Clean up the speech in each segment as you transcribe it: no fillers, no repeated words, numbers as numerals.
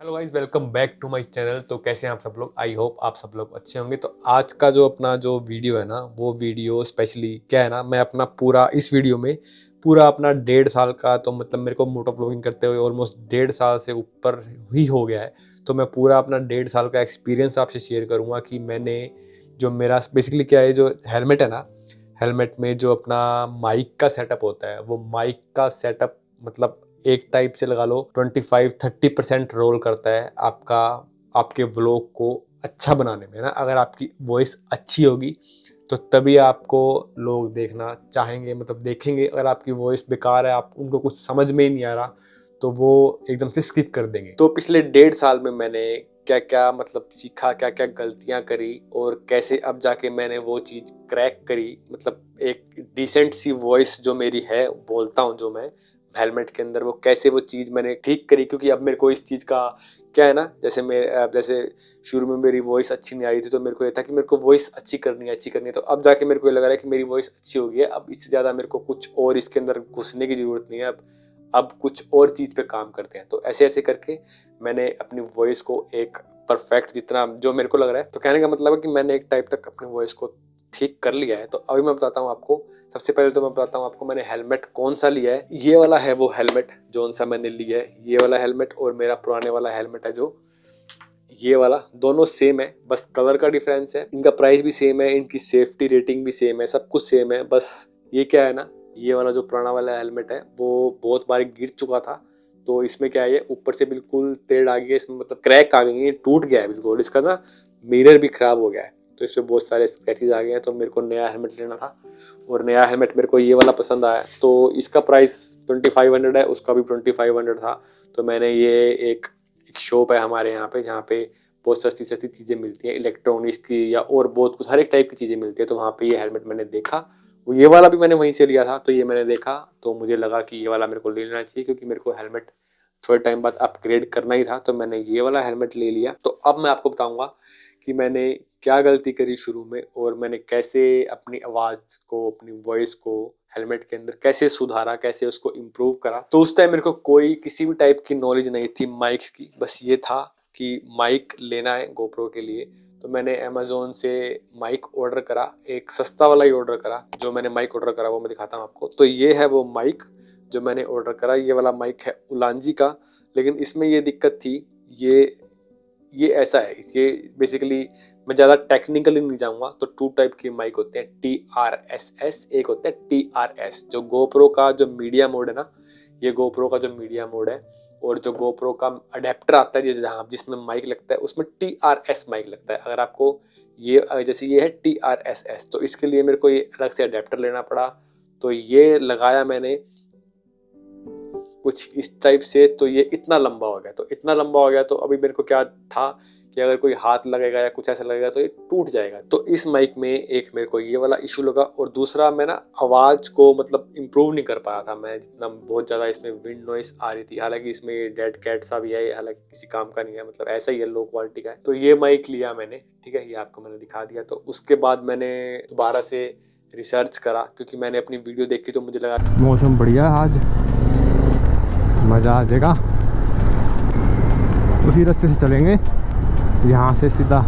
Hello guys, welcome back to my channel. तो कैसे हैं आप सब लोग? आई होप आप सब लोग अच्छे होंगे। तो आज का जो अपना जो वीडियो है ना, वो वीडियो स्पेशली क्या है ना, मैं अपना पूरा इस वीडियो में पूरा अपना 1.5 साल का, तो मतलब मेरे को मोटो ब्लॉगिंग करते हुए ऑलमोस्ट 1.5 साल से ऊपर ही हो गया है। तो मैं पूरा अपना 1.5 साल का एक्सपीरियंस आपसे शेयर करूँगा कि मैंने जो मेरा बेसिकली क्या है, जो हेलमेट है ना, हेलमेट में जो अपना माइक का सेटअप होता है, वो माइक का सेटअप मतलब एक टाइप से लगा लो 25-30% रोल करता है आपका, आपके व्लॉग को अच्छा बनाने में ना। अगर आपकी वॉइस अच्छी होगी तो तभी आपको लोग देखना चाहेंगे, मतलब देखेंगे। अगर आपकी वॉइस बेकार है, आप उनको कुछ समझ में ही नहीं आ रहा, तो वो एकदम से स्किप कर देंगे। तो पिछले 1.5 साल में मैंने क्या क्या मतलब सीखा, क्या क्या गलतियां करी, और कैसे अब जाके मैंने वो चीज़ क्रैक करी। मतलब एक डिसेंट सी वॉइस जो मेरी है, बोलता हूँ जो मैं हेलमेट के अंदर, वो कैसे वो चीज़ मैंने ठीक करी। क्योंकि अब मेरे को इस चीज़ का क्या है ना, जैसे शुरू में मेरी वॉइस अच्छी नहीं आ रही थी, तो मेरे को ये था कि मेरे को वॉइस अच्छी करनी है, अच्छी करनी है। तो अब जाके मेरे को ये लग रहा है कि मेरी वॉइस अच्छी हो गई है, अब इससे ज़्यादा मेरे को कुछ और इसके अंदर घुसने की ज़रूरत नहीं है। अब कुछ और चीज़ पे काम करते हैं। तो ऐसे ऐसे करके मैंने अपनी वॉइस को एक परफेक्ट, जितना जो मेरे को लग रहा है, तो कहने का मतलब है कि मैंने एक टाइप तक अपनी वॉइस को ठीक कर लिया है। तो अभी मैं बताता हूँ आपको। सबसे पहले तो मैं बताता हूँ आपको मैंने हेलमेट कौन सा लिया है। ये वाला है वो हेलमेट जो सा मैंने लिया है, ये वाला हेलमेट, और मेरा पुराने वाला हेलमेट है जो ये वाला। दोनों सेम है, बस कलर का डिफरेंस है। इनका प्राइस भी सेम है, इनकी सेफ्टी रेटिंग भी सेम है, सब कुछ सेम है। बस ये क्या है ना, ये वाला जो पुराना वाला हेलमेट है वो बहुत बार गिर चुका था। तो इसमें क्या है, ये ऊपर से बिल्कुल टेढ़ आ गई है, इसमें मतलब क्रैक आ गई है, ये टूट गया है बिल्कुल। इसका ना मिरर भी खराब हो गया है, तो इसमें बहुत सारे स्क्रैचेस आ गए हैं। तो मेरे को नया हेलमेट लेना था, और नया हेलमेट मेरे को ये वाला पसंद आया। तो इसका प्राइस 2500 है, उसका भी 2500 था। तो मैंने ये एक शॉप है हमारे यहाँ पे, जहाँ पे बहुत सस्ती सस्ती चीज़ें मिलती हैं, इलेक्ट्रॉनिक्स की या और बहुत कुछ, हर एक टाइप की चीज़ें मिलती है। तो वहाँ पे ये हेलमेट मैंने देखा, वो ये वाला भी मैंने वहीं से लिया था। तो ये मैंने देखा, तो मुझे लगा कि ये वाला मेरे को ले लेना चाहिए, क्योंकि मेरे को हेलमेट थोड़े टाइम बाद अपग्रेड करना ही था। तो मैंने ये वाला हेलमेट ले लिया। तो अब मैं आपको बताऊंगा कि मैंने क्या गलती करी शुरू में, और मैंने कैसे अपनी आवाज़ को, अपनी वॉइस को हेलमेट के अंदर कैसे सुधारा, कैसे उसको इम्प्रूव करा। तो उस टाइम मेरे को कोई किसी भी टाइप की नॉलेज नहीं थी माइक्स की। बस ये था कि माइक लेना है गोप्रो के लिए। तो मैंने अमेजोन से माइक ऑर्डर करा, एक सस्ता वाला ही ऑर्डर करा। जो मैंने माइक ऑर्डर करा वो मैं दिखाता हूँ आपको। तो ये है वो माइक जो मैंने ऑर्डर करा। ये वाला माइक है उलांजी का, लेकिन इसमें ये दिक्कत थी, ये ऐसा है, ये बेसिकली मैं ज़्यादा टेक्निकली नहीं जाऊँगा। तो 2 टाइप के माइक होते हैं, TRSS, एक होता है TRS। जो गोप्रो का जो मीडिया मोड है ना, ये गोप्रो का जो मीडिया मोड है, और जो गोप्रो का अडेप्टर आता है जहाँ जिसमें माइक लगता है, उसमें TRS माइक लगता है। अगर आपको ये जैसे ये है TRSS, तो इसके लिए मेरे को ये अलग से अडेप्टर लेना पड़ा। तो ये लगाया मैंने कुछ इस टाइप से, तो ये इतना लंबा हो गया। तो इतना लंबा हो गया, तो अभी मेरे को क्या था कि अगर कोई हाथ लगेगा या कुछ ऐसा लगेगा तो ये टूट जाएगा। तो इस माइक में एक मेरे को ये वाला इशू लगा, और दूसरा मैं ना आवाज़ को मतलब इम्प्रूव नहीं कर पाया था मैं जितना। बहुत ज़्यादा इसमें विंड नॉइस आ रही थी। हालांकि इसमें डेड कैट सा भी है, हालांकि किसी काम का नहीं है, मतलब ऐसा ही है, लो क्वालिटी का है। तो ये माइक लिया मैंने, ठीक है, ये आपको मैंने दिखा दिया। तो उसके बाद मैंने दोबारा से रिसर्च करा, क्योंकि मैंने अपनी वीडियो देखी तो मुझे लगा मौसम बढ़िया है आज, मज़ा आ जाएगा। उसी रास्ते से चलेंगे, यहाँ से सीधा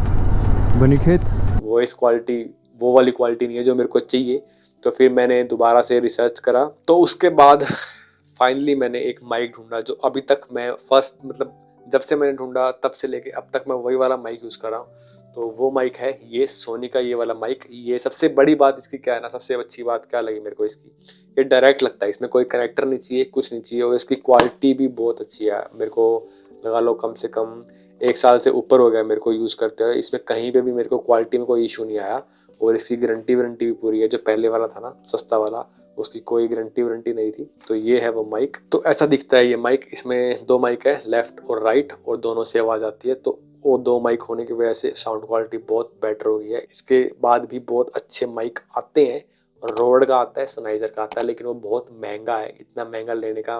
बनी खेत। वॉइस क्वालिटी वो वाली क्वालिटी नहीं है जो मेरे को चाहिए। तो फिर मैंने दोबारा से रिसर्च करा। तो उसके बाद फाइनली मैंने एक माइक ढूंढा, जो अभी तक मैं फर्स्ट मतलब जब से मैंने ढूंढा तब से लेके अब तक मैं वही वाला माइक यूज़ कर रहा हूँ। तो वो माइक है ये सोनी का, ये वाला माइक। ये सबसे बड़ी बात इसकी क्या है ना, सबसे अच्छी बात क्या लगी मेरे को इसकी, ये डायरेक्ट लगता है, इसमें कोई कनेक्टर नहीं चाहिए, कुछ नहीं चाहिए। और इसकी क्वालिटी भी बहुत अच्छी है। मेरे को लगा लो कम से कम 1 साल से ऊपर हो गया मेरे को यूज़ करते हुए। इसमें कहीं पे भी मेरे को क्वालिटी में कोई इशू नहीं आया, और इसकी गारंटी भी पूरी है। जो पहले वाला था ना सस्ता वाला, उसकी कोई गारंटी नहीं थी। तो ये है वो माइक। तो ऐसा दिखता है ये माइक। इसमें 2 माइक है, लेफ्ट और राइट, और दोनों से आवाज़ आती है। तो वो 2 माइक होने की वजह से साउंड क्वालिटी बहुत बेटर हो गई है। इसके बाद भी बहुत अच्छे माइक आते हैं, रोड का आता है, सनाइजर का आता है, लेकिन वो बहुत महंगा है। इतना महंगा लेने का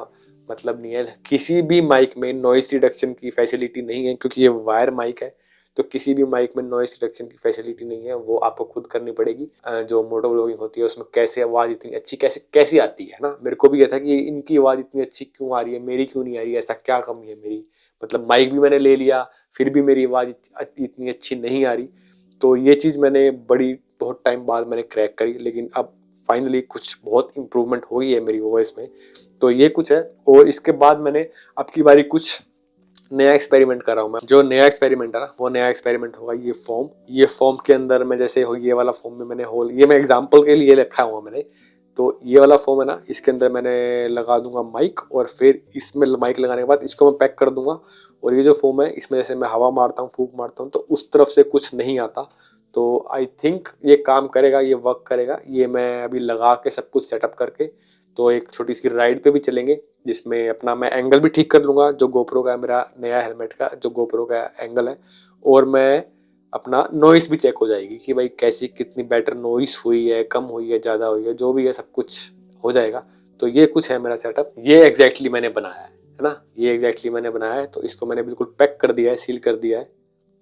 मतलब नहीं है। किसी भी माइक में नॉइस रिडक्शन की फैसिलिटी नहीं है, क्योंकि ये वायर माइक है। तो किसी भी माइक में नॉइस रिडक्शन की फैसिलिटी नहीं है, वो आपको खुद करनी पड़ेगी। जो मोटो व्लॉगिंग होती है उसमें कैसे आवाज़ इतनी अच्छी कैसी आती है ना। मेरे को भी ये था कि इनकी आवाज़ इतनी अच्छी क्यों आ रही है, मेरी क्यों नहीं आ रही है, ऐसा क्या कमी है मेरी। मतलब माइक भी मैंने ले लिया, फिर भी मेरी आवाज़ इतनी अच्छी नहीं आ रही। तो ये चीज़ मैंने बहुत टाइम बाद मैंने क्रैक करी, लेकिन अब फाइनली कुछ बहुत इम्प्रूवमेंट हो गई है मेरी वॉइस में। तो ये कुछ है। और इसके बाद मैंने अब की बारी कुछ नया एक्सपेरिमेंट कर रहा हूँ मैं। जो नया एक्सपेरिमेंट है ना, वो नया एक्सपेरिमेंट होगा ये फॉर्म के अंदर मैं जैसे हो ये वाला फॉर्म में मैंने होल, ये मैं एग्जांपल के लिए रखा हुआ मैंने। तो ये वाला फॉर्म है ना, इसके अंदर मैंने लगा दूंगा माइक, और फिर इसमें माइक लगाने के बाद इसको मैं पैक कर दूंगा। और ये जो फॉर्म है, इसमें जैसे मैं हवा मारता हूँ, फूंक मारता हूँ, तो उस तरफ से कुछ नहीं आता। तो आई थिंक ये काम करेगा, ये वर्क करेगा। ये मैं अभी लगा के सब कुछ सेटअप करके तो एक छोटी सी राइड पे भी चलेंगे, जिसमें अपना मैं एंगल भी ठीक कर लूँगा, जो गोप्रो का मेरा नया हेलमेट का जो गोप्रो का एंगल है। और मैं अपना नॉइस भी चेक हो जाएगी कि भाई कैसी कितनी बेटर नॉइस हुई है, कम हुई है, ज़्यादा हुई है, जो भी है सब कुछ हो जाएगा। तो ये कुछ है मेरा सेटअप। ये एग्जैक्टली मैंने बनाया है ना, ये एग्जैक्टली मैंने बनाया है। तो इसको मैंने बिल्कुल पैक कर दिया है, सील कर दिया है।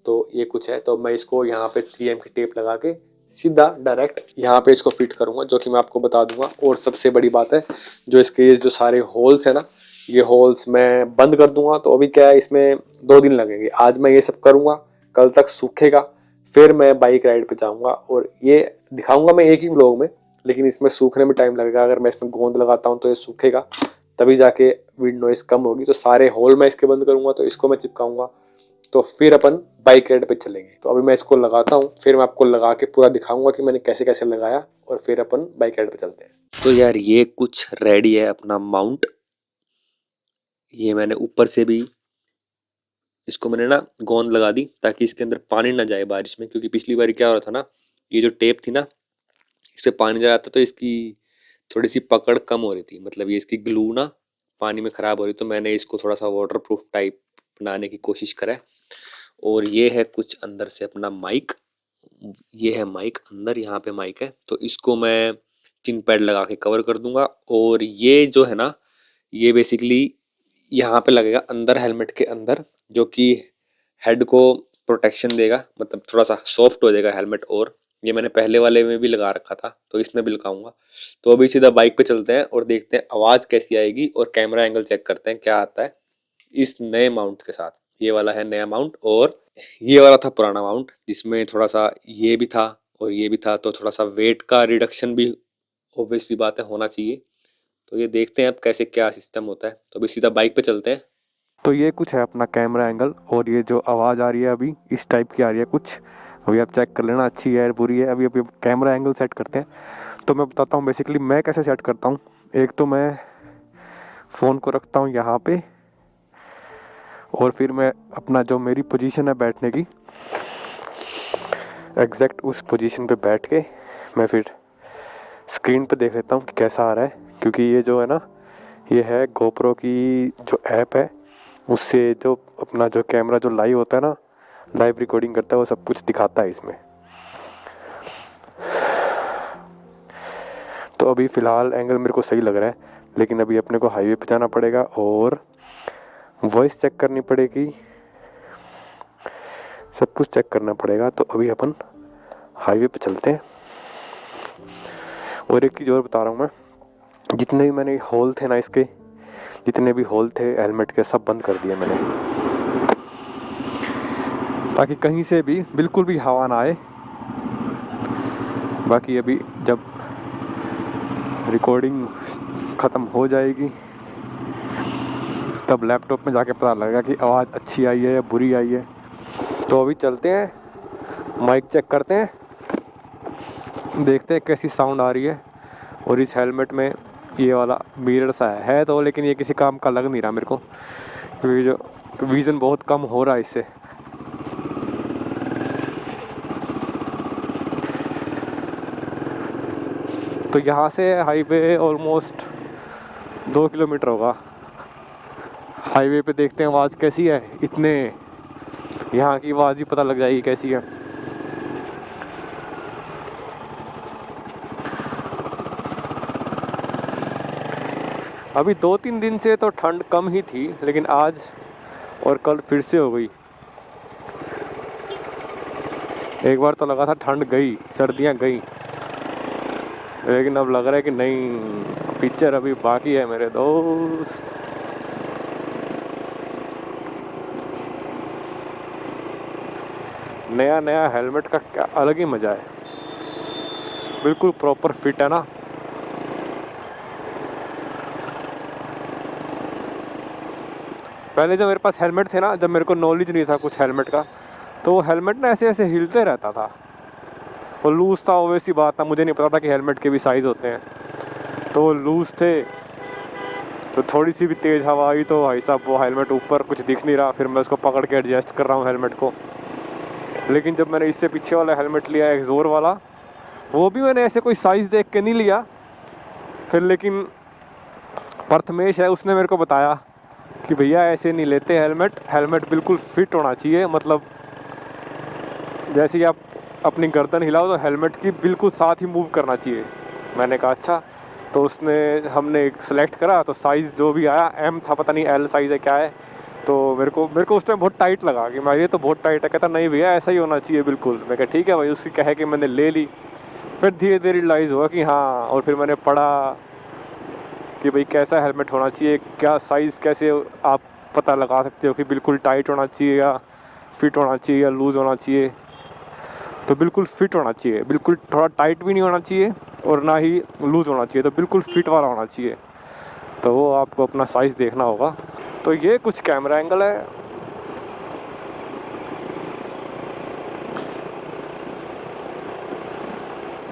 तो ये कुछ है। तो मैं इसको यहाँ पे 3M की टेप लगा के सीधा डायरेक्ट यहाँ पे इसको फिट करूँगा, जो कि मैं आपको बता दूंगा। और सबसे बड़ी बात है, जो इसके जो सारे होल्स है ना, ये होल्स मैं बंद कर दूंगा। तो अभी क्या है, इसमें 2 दिन लगेंगे। आज मैं ये सब करूँगा, कल तक सूखेगा, फिर मैं बाइक राइड पे जाऊँगा और ये दिखाऊँगा मैं एक ही व्लॉग में। लेकिन इसमें सूखने में टाइम लगेगा। अगर मैं इसमें गोंद लगाता हूँ तो ये सूखेगा, तभी जाके विंड नॉइस कम होगी। तो सारे होल मैं इसके बंद करूँगा, तो इसको मैं चिपकाऊँगा, तो फिर अपन बाइक राइड पे चलेंगे। तो अभी मैं इसको लगाता हूँ, फिर मैं आपको लगा के पूरा दिखाऊंगा कि मैंने कैसे कैसे लगाया, और फिर अपन बाइक राइड पे चलते हैं। तो यार ये कुछ रेडी है अपना माउंट। ये मैंने ऊपर से भी इसको मैंने ना गोंद लगा दी, ताकि इसके अंदर पानी ना जाए बारिश में। क्योंकि पिछली बार क्या हो रहा था ना, ये जो टेप थी ना, इस पे पानी जा रहा था, तो इसकी थोड़ी सी पकड़ कम हो रही थी। मतलब ये इसकी ग्लू ना पानी में खराब हो रही। तो मैंने इसको थोड़ा सा वाटर प्रूफ टाइप बनाने की कोशिश करा है। और ये है कुछ अंदर से अपना माइक। ये है माइक अंदर, यहाँ पे माइक है। तो इसको मैं चिन पैड लगा के कवर कर दूंगा। और ये जो है ना, ये बेसिकली यहाँ पे लगेगा अंदर हेलमेट के अंदर, जो कि हेड को प्रोटेक्शन देगा। मतलब थोड़ा सा सॉफ्ट हो जाएगा हेलमेट। और ये मैंने पहले वाले में भी लगा रखा था, तो इसमें भी लगाऊंगा। तो अभी सीधा बाइक पे चलते हैं और देखते हैं आवाज़ कैसी आएगी, और कैमरा एंगल चेक करते हैं क्या आता है इस नए माउंट के साथ। ये वाला है नया माउंट, और ये वाला था पुराना माउंट, जिसमें थोड़ा सा ये भी था और ये भी था। तो थोड़ा सा वेट का रिडक्शन भी ऑब्वियसली बात है होना चाहिए। तो ये देखते हैं अब कैसे क्या सिस्टम होता है। तो अभी सीधा बाइक पे चलते हैं। तो ये कुछ है अपना कैमरा एंगल, और ये जो आवाज़ आ रही है अभी इस टाइप की आ रही है कुछ। अभी आप चेक कर लेना अच्छी है बुरी है। अभी अभी कैमरा एंगल सेट करते हैं। तो मैं बताता हूँ बेसिकली मैं कैसे सेट करता हूँ। एक तो मैं फ़ोन को रखता हूँ यहाँ पे, और फिर मैं अपना जो मेरी पोजीशन है बैठने की, एग्जैक्ट उस पोजीशन पे बैठ के मैं फिर स्क्रीन पे देख लेता हूँ कि कैसा आ रहा है। क्योंकि ये जो है ना, ये है गोप्रो की जो ऐप है, उससे जो अपना जो कैमरा जो लाइव होता है ना, लाइव रिकॉर्डिंग करता है, वो सब कुछ दिखाता है इसमें। तो अभी फ़िलहाल एंगल मेरे को सही लग रहा है, लेकिन अभी अपने को हाईवे पे जाना पड़ेगा और वॉइस चेक करनी पड़ेगी, सब कुछ चेक करना पड़ेगा। तो अभी अपन हाईवे पे चलते हैं। और एक चीज़ और बता रहा हूँ मैं, जितने भी मैंने होल थे ना इसके, जितने भी होल थे हेलमेट के, सब बंद कर दिए मैंने, ताकि कहीं से भी बिल्कुल भी हवा ना आए। बाकी अभी जब रिकॉर्डिंग ख़त्म हो जाएगी, तब लैपटॉप में जाके पता लगेगा कि आवाज़ अच्छी आई है या बुरी आई है। तो अभी चलते हैं, माइक चेक करते हैं, देखते हैं कैसी साउंड आ रही है। और इस हेलमेट में ये वाला मिरर सा है तो, लेकिन ये किसी काम का लग नहीं रहा मेरे को, क्योंकि जो विज़न बहुत कम हो रहा है इससे। तो यहाँ से हाईवे ऑलमोस्ट 2 किलोमीटर होगा। हाईवे पे देखते हैं आवाज़ कैसी है। इतने यहाँ की आवाज़ ही पता लग जाएगी कैसी है। अभी 2-3 दिन से तो ठंड कम ही थी, लेकिन आज और कल फिर से हो गई। एक बार तो लगा था ठंड गई, सर्दियाँ गई, लेकिन अब लग रहा है कि नहीं, पिक्चर अभी बाकी है मेरे दोस्त। नया नया हेलमेट का क्या अलग ही मज़ा है, बिल्कुल प्रॉपर फिट है ना। पहले जब मेरे पास हेलमेट थे ना, जब मेरे को नॉलेज नहीं था कुछ हेलमेट का, तो वो हेलमेट ना ऐसे ऐसे हिलते रहता था, वो लूज़ था, वैसी बात था, मुझे नहीं पता था कि हेलमेट के भी साइज़ होते हैं, तो वो लूज़ थे। तो थोड़ी सी भी तेज़ हवा आई तो भाई साहब वो हेलमेट ऊपर कुछ दिख नहीं रहा, फिर मैं उसको पकड़ के एडजस्ट कर रहा हूँ हेलमेट को। लेकिन जब मैंने इससे पीछे वाला हेलमेट लिया एक्सोर वाला, वो भी मैंने ऐसे कोई साइज़ देख के नहीं लिया फिर, लेकिन प्रथमेश है उसने मेरे को बताया कि भैया ऐसे नहीं लेते हेलमेट, हेलमेट बिल्कुल फिट होना चाहिए, मतलब जैसे ही आप अपनी गर्दन हिलाओ तो हेलमेट की बिल्कुल साथ ही मूव करना चाहिए। मैंने कहा अच्छा, तो उसने हमने सेलेक्ट करा तो साइज़ जो भी आया एम था, पता नहीं एल साइज़ है क्या है, तो मेरे को उस टाइम बहुत टाइट लगा कि मैं ये तो बहुत टाइट है। कहता नहीं भैया ऐसा ही होना चाहिए बिल्कुल। मैं कहा ठीक है भाई, उसकी कहे कि मैंने ले ली। फिर धीरे धीरे रियलाइज़ हुआ कि हाँ, और फिर मैंने पढ़ा कि भाई कैसा हेलमेट होना चाहिए, क्या साइज़ कैसे आप पता लगा सकते हो कि बिल्कुल टाइट होना चाहिए या फिट होना चाहिए या लूज़ होना चाहिए। तो बिल्कुल फिट होना चाहिए, बिल्कुल थोड़ा टाइट भी नहीं होना चाहिए और ना ही लूज़ होना चाहिए, तो बिल्कुल फिट वाला होना चाहिए। तो वो आपको अपना साइज़ देखना होगा। तो ये कुछ कैमरा एंगल है।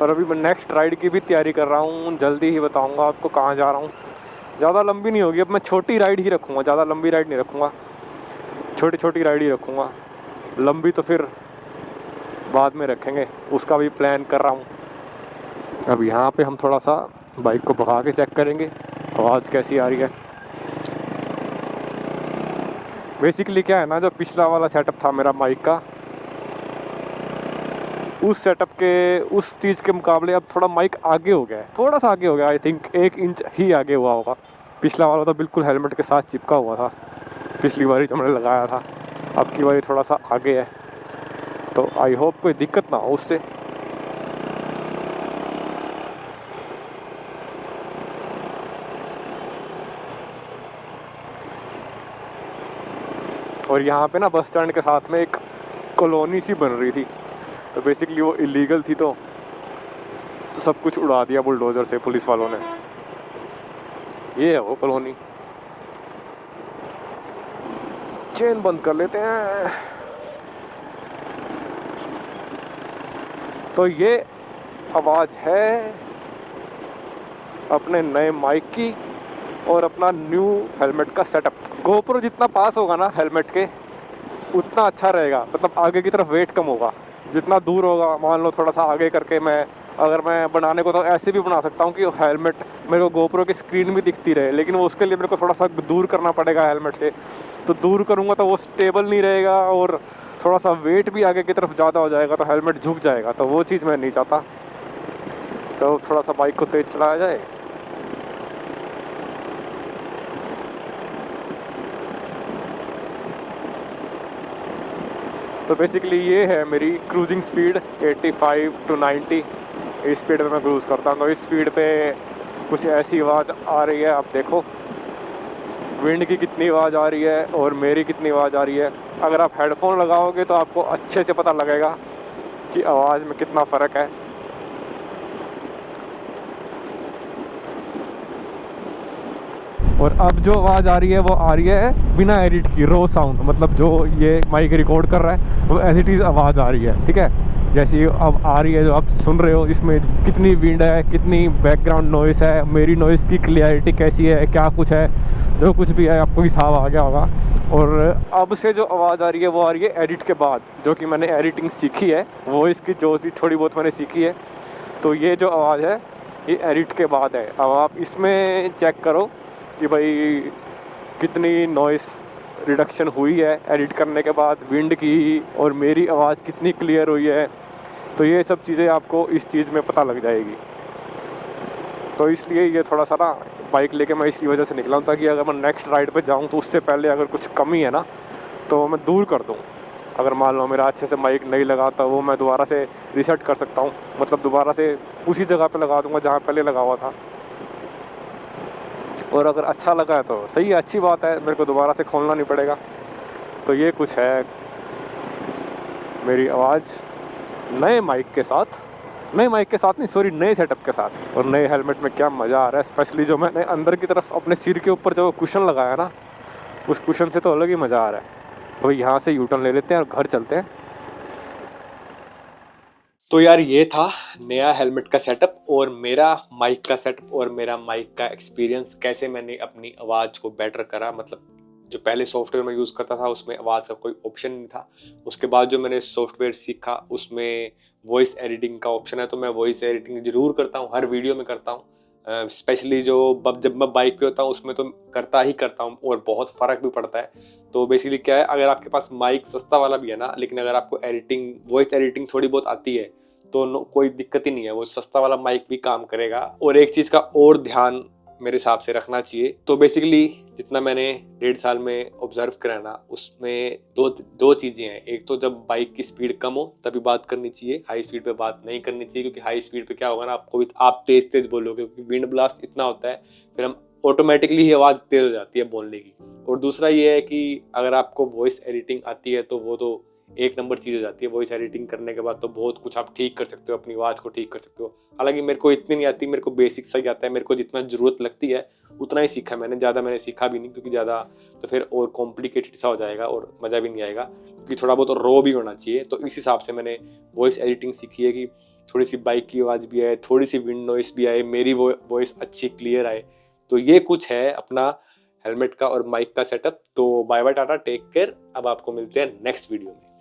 और अभी मैं नेक्स्ट राइड की भी तैयारी कर रहा हूँ, जल्दी ही बताऊँगा आपको कहाँ जा रहा हूँ। ज़्यादा लंबी नहीं होगी, अब मैं छोटी राइड ही रखूँगा, ज़्यादा लंबी राइड नहीं रखूँगा, छोटी छोटी राइड ही रखूँगा। लंबी तो फिर बाद में रखेंगे, उसका भी प्लान कर रहा हूँ। अब यहाँ पे हम थोड़ा सा बाइक को भगा के चेक करेंगे आवाज़ कैसी आ रही है। बेसिकली क्या है ना, जो पिछला वाला सेटअप था मेरा माइक का, उस सेटअप के उस चीज़ के मुकाबले अब थोड़ा माइक आगे हो गया है, थोड़ा सा आगे हो गया, आई थिंक 1 इंच ही आगे हुआ होगा। पिछला वाला तो बिल्कुल हेलमेट के साथ चिपका हुआ था पिछली बारी जो मैंने लगाया था, अब की बारी थोड़ा सा आगे है, तो आई होप कोई दिक्कत ना हो उससे। और यहाँ पे ना बस स्टैंड के साथ में एक कॉलोनी सी बन रही थी, तो बेसिकली वो इलीगल थी, तो सब कुछ उड़ा दिया बुलडोज़र से पुलिस वालों ने। ये है वो कॉलोनी। चेन बंद कर लेते हैं। तो ये आवाज़ है अपने नए माइक की और अपना न्यू हेलमेट का सेटअप। गोप्रो जितना पास होगा ना हेलमेट के, उतना अच्छा रहेगा, मतलब आगे की तरफ वेट कम होगा। जितना दूर होगा, मान लो थोड़ा सा आगे करके अगर मैं बनाने को तो ऐसे भी बना सकता हूँ कि हेलमेट मेरे को गोप्रो की स्क्रीन भी दिखती रहे, लेकिन वो उसके लिए मेरे को थोड़ा सा दूर करना पड़ेगा हेलमेट से। तो दूर करूँगा तो वो स्टेबल नहीं रहेगा और थोड़ा सा वेट भी आगे की तरफ ज़्यादा हो जाएगा, तो हेलमेट झुक जाएगा, तो वो चीज़ मैं नहीं चाहता। तो थोड़ा सा बाइक को तेज़ चलाया जाए। तो बेसिकली ये है मेरी क्रूजिंग स्पीड 85 to 90, इस स्पीड पे मैं क्रूज़ करता हूँ। तो इस स्पीड पे कुछ ऐसी आवाज़ आ रही है, आप देखो विंड की कितनी आवाज़ आ रही है और मेरी कितनी आवाज़ आ रही है। अगर आप हेडफोन लगाओगे तो आपको अच्छे से पता लगेगा कि आवाज़ में कितना फ़र्क है। और अब जो आवाज़ आ रही है वो आ रही है बिना एडिट की, रो साउंड, मतलब जो ये माइक रिकॉर्ड कर रहा है वो एज इट इज़ आवाज़ आ रही है, ठीक है। जैसी अब आ रही है जो आप सुन रहे हो, इसमें कितनी विंड है, कितनी बैकग्राउंड नॉइस है, मेरी नॉइस की क्लियरिटी कैसी है, क्या कुछ है, जो कुछ भी है आपको हिसाब आ गया होगा। और अब से जो आवाज़ आ रही है वो आ रही है एडिट के बाद, जो कि मैंने एडिटिंग सीखी है, वो इसकी जो थोड़ी बहुत मैंने सीखी है। तो ये जो आवाज़ है ये एडिट के बाद है। अब आप इसमें चेक करो कि भाई कितनी नॉइस रिडक्शन हुई है एडिट करने के बाद, विंड की, और मेरी आवाज़ कितनी क्लियर हुई है। तो ये सब चीज़ें आपको इस चीज़ में पता लग जाएगी। तो इसलिए ये थोड़ा सा ना बाइक लेके मैं इसी वजह से निकला हूँ, ताकि अगर मैं नेक्स्ट राइड पे जाऊँ तो उससे पहले अगर कुछ कमी है ना तो मैं दूर कर दूँ। अगर मान लो मेरा अच्छे से माइक नहीं लगा तो वो मैं दोबारा से रीसेट कर सकता हूँ, मतलब दोबारा से उसी जगह पे लगा दूँगा जहाँ पहले लगा हुआ था। और अगर अच्छा लगा है तो सही है, अच्छी बात है, मेरे को दोबारा से खोलना नहीं पड़ेगा। तो ये कुछ है। मेरी आवाज़ नए माइक के साथ, नहीं सॉरी, नए सेटअप के साथ और नए हेलमेट में क्या मज़ा आ रहा है। स्पेशली जो मैंने अंदर की तरफ अपने सिर के ऊपर जो कुशन लगाया ना, उस कुशन से तो अलग ही मज़ा आ रहा है। तो यहाँ से यूटर्न ले लेते हैं और घर चलते हैं। तो यार ये था नया हेलमेट का सेटअप और मेरा माइक का सेटअप और मेरा माइक का एक्सपीरियंस, कैसे मैंने अपनी आवाज़ को बेटर करा। मतलब जो पहले सॉफ्टवेयर मैं यूज़ करता था उसमें आवाज़ का कोई ऑप्शन नहीं था। उसके बाद जो मैंने सॉफ्टवेयर सीखा उसमें वॉइस एडिटिंग का ऑप्शन है, तो मैं वॉइस एडिटिंग जरूर करता हूँ, हर वीडियो में करता हूँ। स्पेशली जो जब मैं बाइक पे होता हूँ उसमें तो करता ही करता हूँ और बहुत फ़र्क भी पड़ता है। तो बेसिकली क्या है, अगर आपके पास माइक सस्ता वाला भी है ना, लेकिन अगर आपको एडिटिंग, वॉइस एडिटिंग थोड़ी बहुत आती है तो कोई दिक्कत ही नहीं है, वो सस्ता वाला माइक भी काम करेगा। और एक चीज़ का और ध्यान मेरे हिसाब से रखना चाहिए, तो बेसिकली जितना मैंने 1.5 साल में ऑब्जर्व करा ना, उसमें दो चीज़ें हैं। एक तो जब बाइक की स्पीड कम हो तभी बात करनी चाहिए, हाई स्पीड पे बात नहीं करनी चाहिए, क्योंकि हाई स्पीड पे क्या होगा ना, आप तेज तेज बोलोगे क्योंकि विंड ब्लास्ट इतना होता है, फिर हम ऑटोमेटिकली ही आवाज़ तेज हो जाती है बोलने की। और दूसरा ये है कि अगर आपको वॉइस एडिटिंग आती है तो वो तो एक नंबर चीज़ हो जाती है। वॉइस एडिटिंग करने के बाद तो बहुत कुछ आप ठीक कर सकते हो, अपनी आवाज़ को ठीक कर सकते हो। हालांकि मेरे को इतनी नहीं आती, मेरे को बेसिक सा ही आता है, मेरे को जितना ज़रूरत लगती है उतना ही सीखा मैंने, ज़्यादा मैंने सीखा भी नहीं, क्योंकि ज़्यादा तो फिर और कॉम्प्लिकेटेड सा हो जाएगा और मज़ा भी नहीं आएगा, क्योंकि थोड़ा बहुत रो भी होना चाहिए। तो इस हिसाब से मैंने वॉइस एडिटिंग सीखी है कि थोड़ी सी बाइक की आवाज़ भी आए, थोड़ी सी विंड नॉइस भी आए, मेरी वॉइस अच्छी क्लियर आए। तो ये कुछ है अपना हेलमेट का और माइक का सेटअप। तो bye bye, tata, take care. अब आपको मिलते हैं नेक्स्ट वीडियो में।